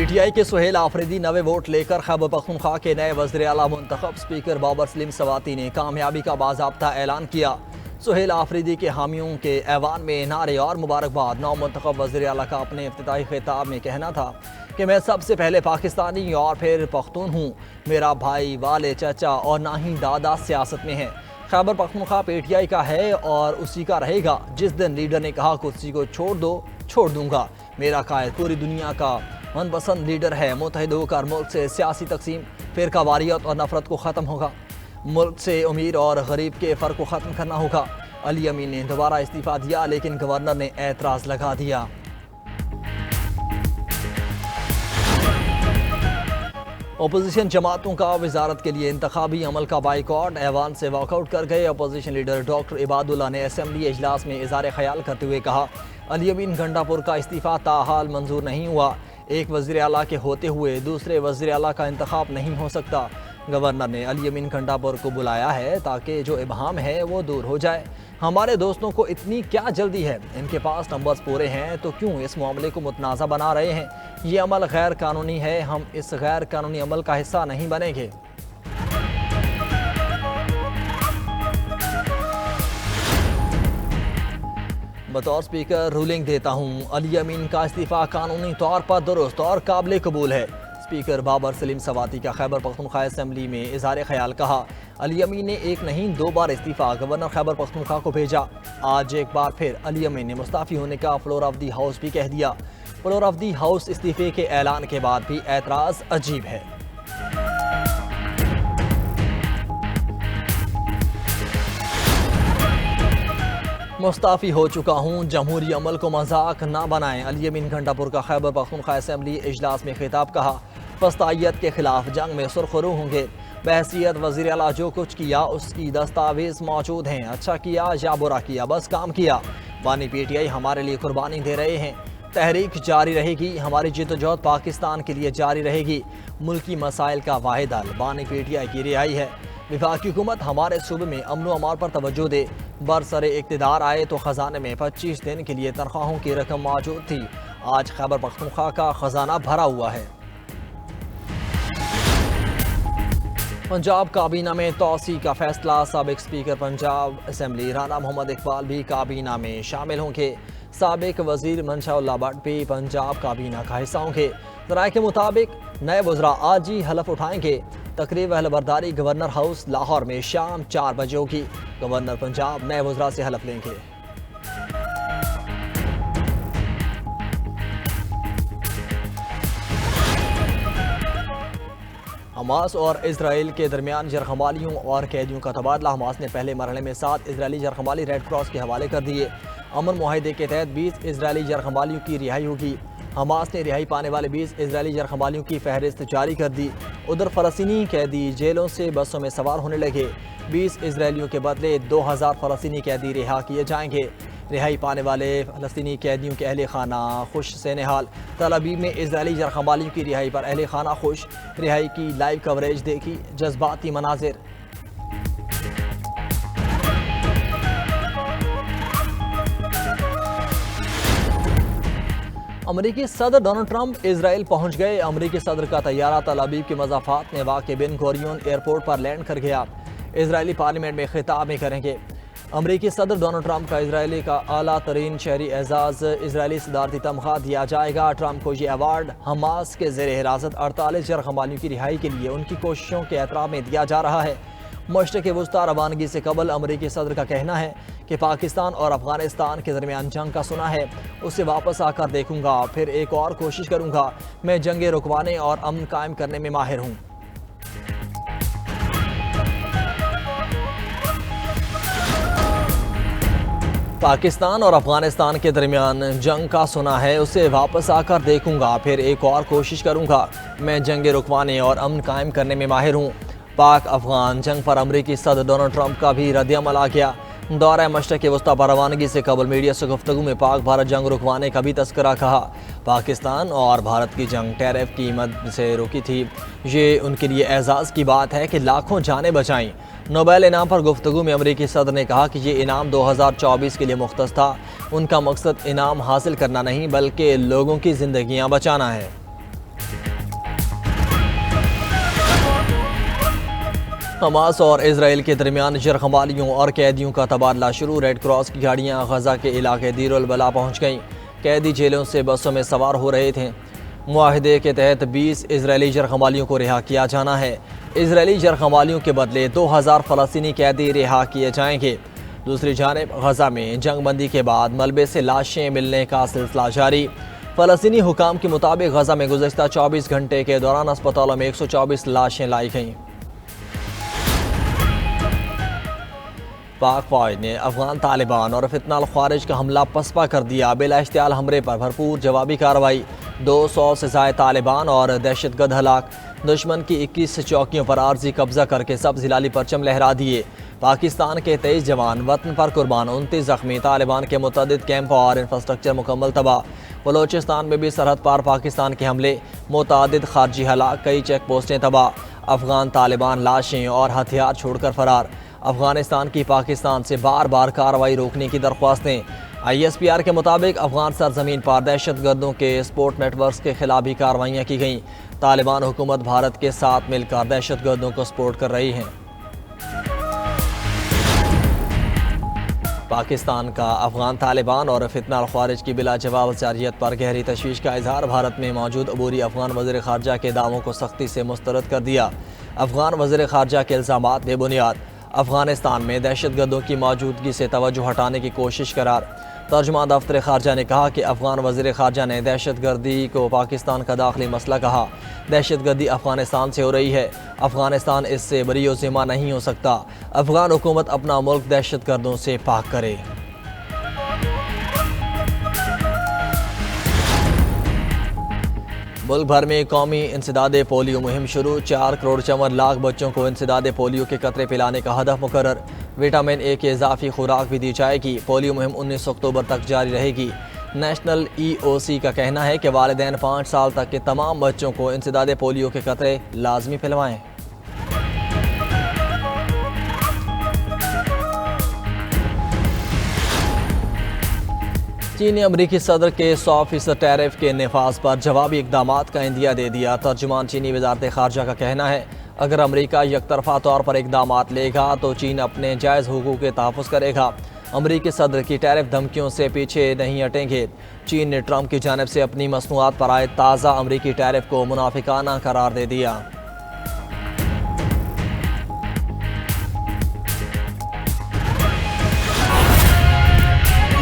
T I کے Sohail Afridi 90 vote لے کر خیبر پختونخوا کے نئے وزیر اعلیٰ منتخب۔ اسپیکر بابر سلیم سواتی نے کامیابی کا باضابطہ اعلان کیا۔ سہیل آفریدی کے حامیوں کے ایوان میں نعرے اور مبارکباد۔ نو منتخب وزیر اعلیٰ کا اپنے افتتاحی خطاب میں کہنا تھا کہ میں سب سے پہلے پاکستانی اور پھر پختون ہوں۔ میرا بھائی، والد، چچا اور نہ ہی دادا سیاست میں ہیں۔ Khyber Pakhtunkhwa P T I کا ہے اور اسی کا رہے گا۔ جس دن لیڈر نے کہا کرسی کو چھوڑ دو، چھوڑ دوں گا۔ میرا قائد پوری دنیا کا من پسند لیڈر ہے۔ متحد ہو کر ملک سے سیاسی تقسیم، فرقہ واریت اور نفرت کو ختم ہوگا۔ ملک سے امیر اور غریب کے فرق کو ختم کرنا ہوگا۔ علی امین نے دوبارہ استعفیٰ دیا لیکن گورنر نے اعتراض لگا دیا۔ اپوزیشن جماعتوں کا وزارت کے لیے انتخابی عمل کا بائیکاٹ۔ ایوان سے واک آؤٹ کر گئے۔ اپوزیشن لیڈر ڈاکٹر عباد اللہ نے اسمبلی اجلاس میں اظہار خیال کرتے ہوئے کہا، علی امین گھنٹا پور کا استعفیٰ تاحال منظور نہیں ہوا۔ ایک وزیر اعلیٰ کے ہوتے ہوئے دوسرے وزیر اعلیٰ کا انتخاب نہیں ہو سکتا۔ گورنر نے علی امین گھنٹا پور کو بلایا ہے تاکہ جو ابہام ہے وہ دور ہو جائے۔ ہمارے دوستوں کو اتنی کیا جلدی ہے؟ ان کے پاس نمبرز پورے ہیں تو کیوں اس معاملے کو متنازع بنا رہے ہیں؟ یہ عمل غیر قانونی ہے، ہم اس غیر قانونی عمل کا حصہ نہیں بنیں گے۔ بطور اسپیکر رولنگ دیتا ہوں، علی امین کا استعفیٰ قانونی طور پر درست اور قابل قبول ہے۔ اسپیکر بابر سلیم سواتی کا خیبر پختونخوا اسمبلی میں اظہار خیال کہا، علی امین نے ایک نہیں 2 بار استعفیٰ گورنر خیبر پختونخوا کو بھیجا۔ آج ایک بار پھر علی امین نے مستعفی ہونے کا فلور آف دی ہاؤس بھی کہہ دیا۔ فلور آف دی ہاؤس استعفے کے اعلان کے بعد بھی اعتراض عجیب ہے۔ مستعفی ہو چکا ہوں، جمہوری عمل کو مذاق نہ بنائیں۔ علی امین گھنٹا پور کا خیبر پختونخوا اسمبلی اجلاس میں خطاب کہا، فسطائیت کے خلاف جنگ میں سرخرو ہوں گے۔ بحیثیت وزیر اعلیٰ جو کچھ کیا اس کی دستاویز موجود ہیں۔ اچھا کیا یا برا کیا، بس کام کیا۔ بانی پی ٹی آئی ہمارے لیے قربانی دے رہے ہیں۔ تحریک جاری رہے گی، ہماری جدوجہد پاکستان کے لیے جاری رہے گی۔ ملکی مسائل کا واحد حل بانی پی ٹی آئی کی رہائی ہے۔ وفاقی حکومت ہمارے صوبے میں امن و امان پر توجہ دے۔ برسر اقتدار آئے تو خزانے میں 25 دن کے لیے تنخواہوں کی رقم موجود تھی۔ آج خیبر پختونخوا کا خزانہ بھرا ہوا ہے۔ پنجاب کابینہ میں توسیع کا فیصلہ، سابق اسپیکر پنجاب اسمبلی رانا محمد اقبال بھی کابینہ میں شامل ہوں گے۔ سابق وزیر منشاء اللہ بٹ بھی پنجاب کابینہ کا حصہ ہوں گے۔ ذرائع کے مطابق نئے وزراء آج ہی حلف اٹھائیں گے۔ تقریب اہل برداری گورنر ہاؤس لاہور میں شام 4 بجے ہوگی۔ گورنر پنجاب نئے وزراء سے حلف لیں گے۔ حماس اور اسرائیل کے درمیان جرحمالیوں اور قیدیوں کا تبادلہ۔ حماس نے پہلے مرحلے میں 7 اسرائیلی جرحمالی ریڈ کراس کے حوالے کر دیے۔ امن معاہدے کے تحت 20 اسرائیلی جرحمالیوں کی رہائی ہوگی۔ حماس نے رہائی پانے والے 20 اسرائیلی جرحمالیوں کی فہرست جاری کر دی۔ ادھر فلسطینی قیدی جیلوں سے بسوں میں سوار ہونے لگے۔ 20 اسرائیلیوں کے بدلے 2000 فلسطینی قیدی رہا کیے جائیں گے۔ رہائی پانے والے فلسطینی قیدیوں کے اہل خانہ خوش سے نحال۔ تل ابیب میں اسرائیلی جرحمالیوں کی رہائی پر اہل خانہ خوش۔ رہائی کی لائیو کوریج دیکھی، جذباتی مناظر۔ امریکی صدر ڈونلڈ ٹرمپ اسرائیل پہنچ گئے۔ امریکی صدر کا طیارہ تل ابیب کے مضافات میں واقع بن گوریون ایئرپورٹ پر لینڈ کر گیا۔ اسرائیلی پارلیمنٹ میں خطاب بھی کریں گے۔ امریکی صدر ڈونلڈ ٹرمپ کا اسرائیل کا اعلیٰ ترین شہری اعزاز اسرائیلی صدارتی تمغہ دیا جائے گا۔ ٹرمپ کو یہ ایوارڈ حماس کے زیر حراست 48 جرحمالیوں کی رہائی کے لیے ان کی کوششوں کے احترام میں دیا جا رہا ہے۔ مشرق وسطیٰ روانگی سے قبل امریکی صدر کا کہنا ہے کہ پاکستان اور افغانستان کے درمیان جنگ کا سنا ہے، اسے واپس آ کر دیکھوں گا، پھر ایک اور کوشش کروں گا۔ میں جنگیں رکوانے اور امن قائم کرنے میں ماہر ہوں۔ پاکستان اور افغانستان کے درمیان جنگ کا سنا ہے، اسے واپس آ کر دیکھوں گا، پھر ایک اور کوشش کروں گا۔ میں جنگیں رکوانے اور امن قائم کرنے میں ماہر ہوں۔ پاک افغان جنگ پر امریکی صدر ڈونلڈ ٹرمپ کا بھی رد عمل آ گیا۔ دورہ مشرق وسطیٰ پر روانگی سے قبل میڈیا سے گفتگو میں پاک بھارت جنگ رکوانے کا بھی تذکرہ کہا۔ پاکستان اور بھارت کی جنگ ٹیرف کی مد سے رکی تھی۔ یہ ان کے لیے اعزاز کی بات ہے کہ لاکھوں جانیں بچائیں۔ نوبل انعام پر گفتگو میں امریکی صدر نے کہا کہ یہ انعام 2024 کے لیے مختص تھا۔ ان کا مقصد انعام حاصل کرنا نہیں بلکہ لوگوں کی زندگیاں بچانا ہے۔ حماس اور اسرائیل کے درمیان جرحمالیوں اور قیدیوں کا تبادلہ شروع۔ ریڈ کراس کی گاڑیاں غزہ کے علاقے دیر البلا پہنچ گئیں۔ قیدی جیلوں سے بسوں میں سوار ہو رہے تھے۔ معاہدے کے تحت 20 اسرائیلی جرحمالیوں کو رہا کیا جانا ہے۔ اسرائیلی جرحمالیوں کے بدلے 2000 فلسطینی قیدی رہا کیے جائیں گے۔ دوسری جانب غزہ میں جنگ بندی کے بعد ملبے سے لاشیں ملنے کا سلسلہ جاری۔ فلسطینی حکام کے مطابق غزہ میں گزشتہ 24 گھنٹے کے دوران اسپتالوں میں 124 لاشیں لائی گئیں۔ پاک فوج نے افغان طالبان اور فتنہ الخوارج کا حملہ پسپا کر دیا۔ بلا اشتعال حملے پر بھرپور جوابی کارروائی۔ 200 سے زائد طالبان اور دہشت گرد ہلاک۔ دشمن کی 21 چوکیوں پر عارضی قبضہ کر کے سبز ہلالی پرچم لہرا دیے۔ پاکستان کے 23 جوان وطن پر قربان، 29 زخمی۔ طالبان کے متعدد کیمپ اور انفراسٹرکچر مکمل تباہ۔ بلوچستان میں بھی سرحد پار پاکستان کے حملے، متعدد خارجی ہلاک، کئی چیک پوسٹیں تباہ۔ افغان طالبان لاشیں اور ہتھیار چھوڑ کر فرار۔ افغانستان کی پاکستان سے بار بار کارروائی روکنے کی درخواستیں۔ ISPR کے مطابق افغان سرزمین پر دہشت گردوں کے سپورٹ نیٹ ورکس کے خلاف بھی کارروائیاں کی گئیں۔ طالبان حکومت بھارت کے ساتھ مل کر دہشت گردوں کو سپورٹ کر رہی ہے۔ پاکستان کا افغان طالبان اور فتنہ الخوارج کی بلا جواب جارحیت پر گہری تشویش کا اظہار۔ بھارت میں موجود عبوری افغان وزیر خارجہ کے دعووں کو سختی سے مسترد کر دیا۔ افغان وزیر خارجہ کے الزامات بے بنیاد، افغانستان میں دہشت گردوں کی موجودگی سے توجہ ہٹانے کی کوشش قرار۔ ترجمان دفتر خارجہ نے کہا کہ افغان وزیر خارجہ نے دہشت گردی کو پاکستان کا داخلی مسئلہ کہا۔ دہشت گردی افغانستان سے ہو رہی ہے، افغانستان اس سے بری و ذمہ نہیں ہو سکتا۔ افغان حکومت اپنا ملک دہشت گردوں سے پاک کرے۔ ملک بھر میں قومی انسداد پولیو مہم شروع۔ 4.54 کروڑ بچوں کو انسداد پولیو کے قطرے پلانے کا ہدف مقرر۔ وٹامن اے کی اضافی خوراک بھی دی جائے گی۔ پولیو مہم 19 اکتوبر تک جاری رہے گی۔ نیشنل EOC کا کہنا ہے کہ والدین 5 سال تک کے تمام بچوں کو انسداد پولیو کے قطرے لازمی پلوائیں۔ چین نے امریکی صدر کے 100% ٹیرف کے نفاذ پر جوابی اقدامات کا عندیہ دے دیا۔ ترجمان چینی وزارت خارجہ کا کہنا ہے اگر امریکہ یک طرفہ طور پر اقدامات لے گا تو چین اپنے جائز حقوق کے تحفظ کرے گا۔ امریکی صدر کی ٹیرف دھمکیوں سے پیچھے نہیں ہٹیں گے۔ چین نے ٹرمپ کی جانب سے اپنی مصنوعات پر عائد تازہ امریکی ٹیرف کو منافقانہ قرار دے دیا۔